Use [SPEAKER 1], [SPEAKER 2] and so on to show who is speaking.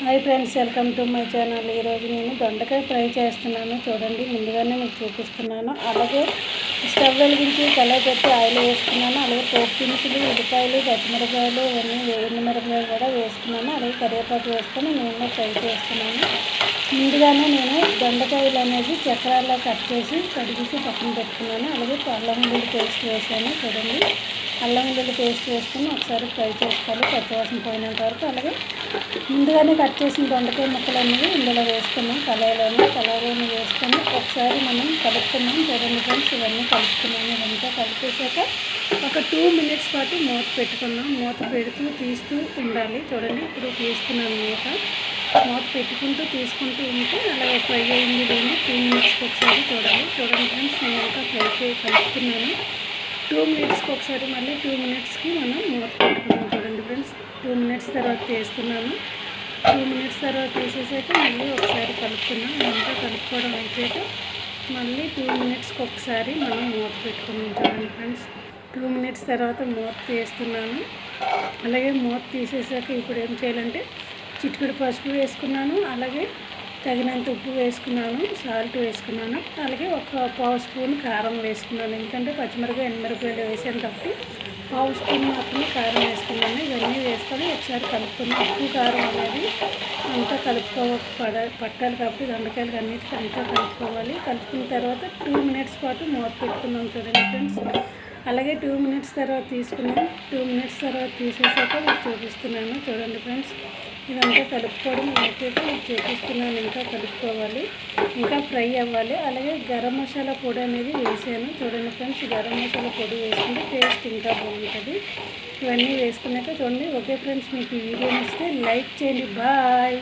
[SPEAKER 1] Hi friends, welcome to my channel. ఈరోజు నేను దొండకాయ ఫ్రై చేస్తున్నాను. చూడండి, ముందుగానే మీకు చూపిస్తున్నాను. అలాగే స్టవ్ వెలిగించి కళాయి పెట్టి ఆయిల్ వేసుకున్నాను. అలాగే పోపు దినుసులు, ఉల్లిపాయలు, పచ్చిమిరపకాయలు, ఎండుమిరపకాయలు కూడా వేసుకున్నాను. అలాగే కరివేపాకు వేసుకొని నూనెలో ఫ్రై చేస్తున్నాను. ముందుగానే నేను దొండకాయలు అనేది చక్రాల్లో కట్ చేసి కడిగేసి పక్కన పెట్టుకున్నాను. అలాగే అల్లం వెల్లుల్లి పేస్ట్ వేసాను. చూడండి, అల్లం వెల్లుల్లి పేస్ట్ వేసుకొని ఒకసారి ఫ్రై చేసుకోవాలి పచ్చివాసన పోయినంత వరకు. అలాగే ముందుగానే కట్ చేసిన దొండకాయ ముక్కలు అనేవి ఇందులో వేసుకున్నాం. కళాయిలోనే వేసుకొని ఒకసారి మనం కలుపుకున్నాం. చూడండి ఫ్రెండ్స్, ఇవన్నీ కలుపుకున్నాము. ఇదంతా కలిపేసాక ఒక 2 minutes పాటు మూత పెట్టుకున్నాం. మూత పెడుతూ తీస్తూ ఉండాలి. చూడండి, ఇప్పుడు తీస్తున్నాను. మూత పెట్టుకుంటూ తీసుకుంటూ ఉంటే అలాగే ఫ్రై అయింది. లేని 2 minutesకి ఒకసారి చూడండి ఫ్రెండ్స్, నేను ఇంకా కలుపుతున్నాను. 2 minutesకి ఒకసారి, మళ్ళీ 2 minutesకి మనం మూత పెట్టుకున్నాం. చూడండి ఫ్రెండ్స్, 2 minutes తర్వాత తీస్తున్నాను. 2 minutes తర్వాత తీసేసాక మళ్ళీ ఒకసారి కలుపుకున్నాం. అంతా కలుపుకోవడం అయిపోయాక మళ్ళీ 2 minutesకి ఒకసారి మనం మూత పెట్టుకున్నాం. చూడండి ఫ్రెండ్స్, 2 minutes తర్వాత మూత తీస్తున్నాను. అలాగే మూత తీసేసాక ఇప్పుడు ఏం చేయాలంటే చిటికెడు పసుపు వేసుకున్నాను. అలాగే తగినంత ఉప్పు వేసుకున్నాను, సాల్ట్ వేసుకున్నాను. అలాగే ఒక పావు స్పూన్ కారం వేసుకున్నాను. ఎందుకంటే పచ్చిమిరపకాయ ఎండుమిరపకాయలు వేసాను కాబట్టి పావు స్పూన్ మాత్రమే కారం వేసుకున్నాను. ఇవన్నీ వేసుకొని ఒకసారి కలుపుకున్నాను. ఉప్పు కారం అనేది అంతా పట్టాలి కాబట్టి దొండకాయలు అన్నిటికీ అంతా కలుపుకోవాలి. కలుపుకున్న తర్వాత 2 minutes పాటు మూత పెట్టుకున్నాం. చూడండి ఫ్రెండ్స్, అలాగే 2 minutes తర్వాత తీసుకున్నాం. 2 minutes తర్వాత తీసేసాక మీకు చూపిస్తున్నాను. చూడండి ఫ్రెండ్స్, ఇదంతా కలుపుకోవడం అయిపోయాక మీకు చూపిస్తున్నాను. ఇంకా కలుపుకోవాలి, ఇంకా ఫ్రై అవ్వాలి. అలాగే గరం మసాలా పొడి అనేది వేసాను. చూడండి ఫ్రెండ్స్, గరం మసాలా పొడి వేసుకుంటే టేస్ట్ ఇంకా బాగుంటుంది. ఇవన్నీ వేసుకున్నాక చూడండి. ఓకే ఫ్రెండ్స్, మీకు ఈ వీడియో నచ్చితే లైక్ చేయండి. బాయ్.